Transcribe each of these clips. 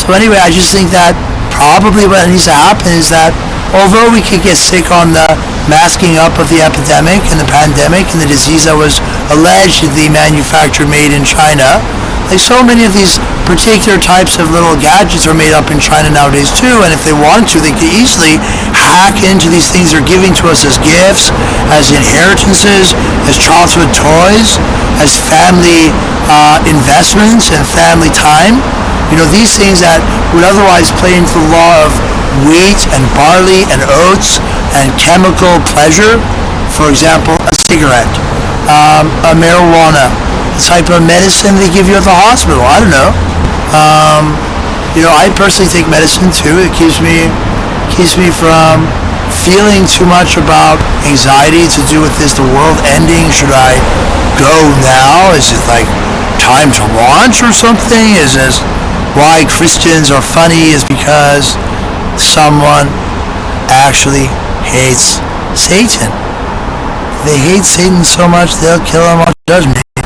So anyway, I just think that probably what needs to happen is that although we could get sick on the masking up of the epidemic and the pandemic and the disease that was allegedly manufactured, made in China, like so many of these particular types of little gadgets are made up in China nowadays too, and if they want to, they could easily hack into these things they're giving to us as gifts, as inheritances, as childhood toys, as family investments and family time. You know, these things that would otherwise play into the law of wheat and barley and oats and chemical pleasure. For example, a cigarette, a marijuana, the type of medicine they give you at the hospital. I don't know. I personally take medicine too. It keeps me from feeling too much about anxiety to do with is the world ending? Should I go now? Is it like time to launch or something? Is this why Christians are funny is because someone actually hates Satan. They hate Satan so much they'll kill him on judgment day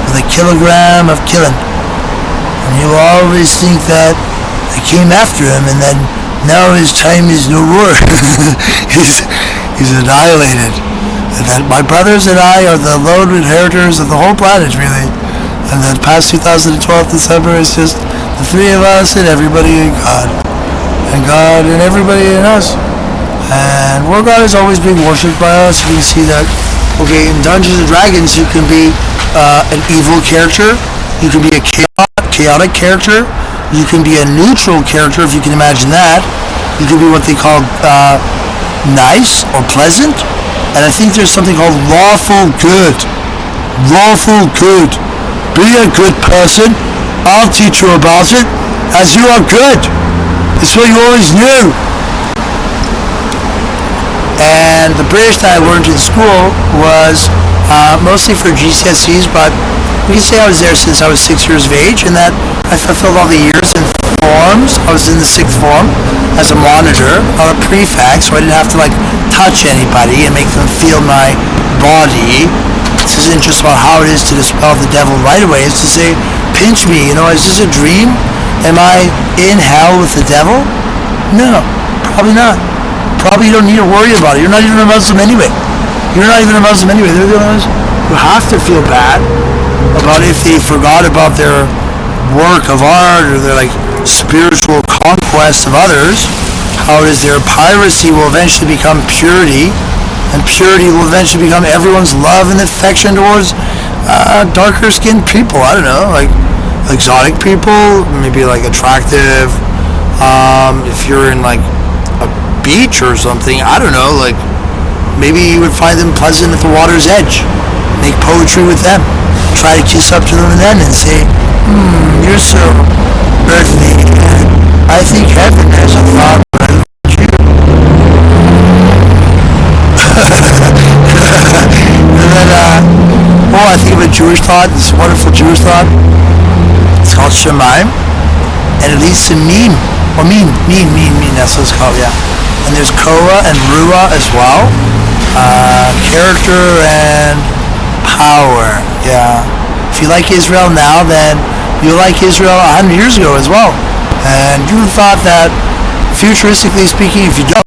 with a kilogram of killing. And you'll always think that I came after him and then now his time is no more. he's annihilated. And that my brothers and I are the lone inheritors of the whole planet, really. And that past 2012 December is just the three of us and everybody in God. And God and everybody in us. And where God is always being worshipped by us, we see that, okay, in Dungeons & Dragons you can be an evil character, you can be a chaotic character, you can be a neutral character, if you can imagine that, you can be what they call nice or pleasant, and I think there's something called lawful good. Lawful good. Be a good person, I'll teach you about it, as you are good. It's what you always knew. And the British that I learned in school was mostly for GCSEs, but we can say I was there since I was 6 years of age, and that I fulfilled all the years in forms. I was in the 6th form as a monitor, not a prefect, so I didn't have to touch anybody and make them feel my body. This isn't just about how it is to dispel the devil right away. It's to say, pinch me, is this a dream? Am I in hell with the devil? No, probably not. Probably you don't need to worry about it. You're not even a Muslim anyway. They're the only ones who have to feel bad about if they forgot about their work of art or their spiritual conquest of others. How it is their piracy will eventually become purity, and purity will eventually become everyone's love and affection towards darker skinned people. I don't know, exotic people, maybe attractive. If you're in a beach or something, I don't know, maybe you would find them pleasant at the water's edge, make poetry with them, try to kiss up to them then and say, you're so earthly, I think heaven has a thought, but I look at you. And then, I think of a Jewish thought, this wonderful Jewish thought. It's called Shemaim, and it leads to Meme, or Meme, that's what it's called, yeah. And there's Korah and Ruah as well. Character and power, yeah. If you like Israel now, then you like Israel 100 years ago as well. And you thought that, futuristically speaking, if you don't,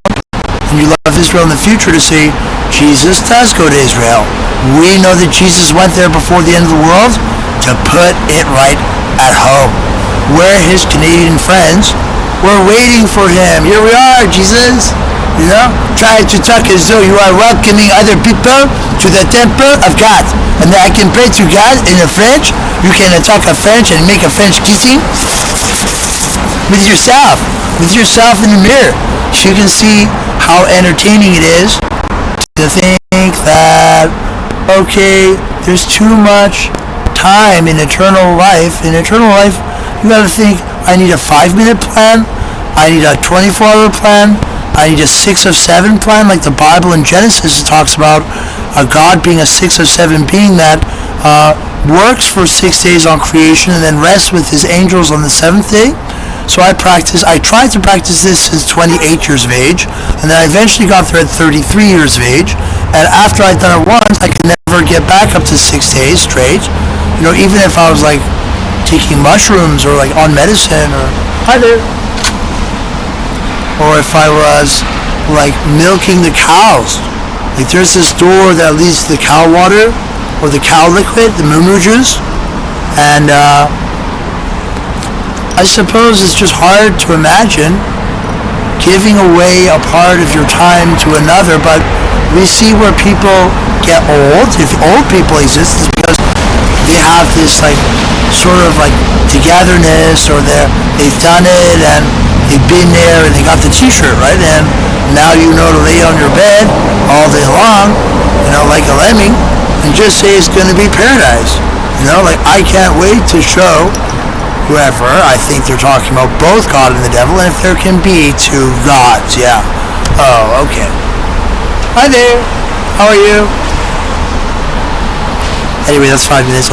and you love Israel in the future, to say, Jesus does go to Israel. We know that Jesus went there before the end of the world to put it right at home. We're his Canadian friends. We're waiting for him. Here we are, Jesus. Try to talk as though you are welcoming other people to the temple of God. And then I can pray to God in French. You can talk a French and make a French kissing with yourself in the mirror. So you can see how entertaining it is to think that, okay, there's too much time in eternal life. In eternal life, you gotta think, I need a 5-minute plan, I need a 24-hour plan, I need a 6 of 7 plan, like the Bible in Genesis talks about God being a 6 of 7 being that works for 6 days on creation and then rests with his angels on the 7th day. So I tried to practice this since 28 years of age, and then I eventually got there at 33 years of age, and after I'd done it once, I could never get back up to 6 days straight. Even if I was taking mushrooms or on medicine or Hi there. Or if I was like milking the cows. Like there's this door that leads to the cow water or the cow liquid, the moo juice. And I suppose it's just hard to imagine giving away a part of your time to another, but we see where people get old. If old people exist, it's because they have this like sort of like togetherness, or they've done it and they've been there and they got the t-shirt, right? And now you know to lay on your bed all day long, like a lemming, and just say it's going to be paradise. Like I can't wait to show whoever I think they're talking about both God and the devil, and if there can be two gods, yeah. Oh, okay. Hi there. How are you? Anyway, that's 5 minutes.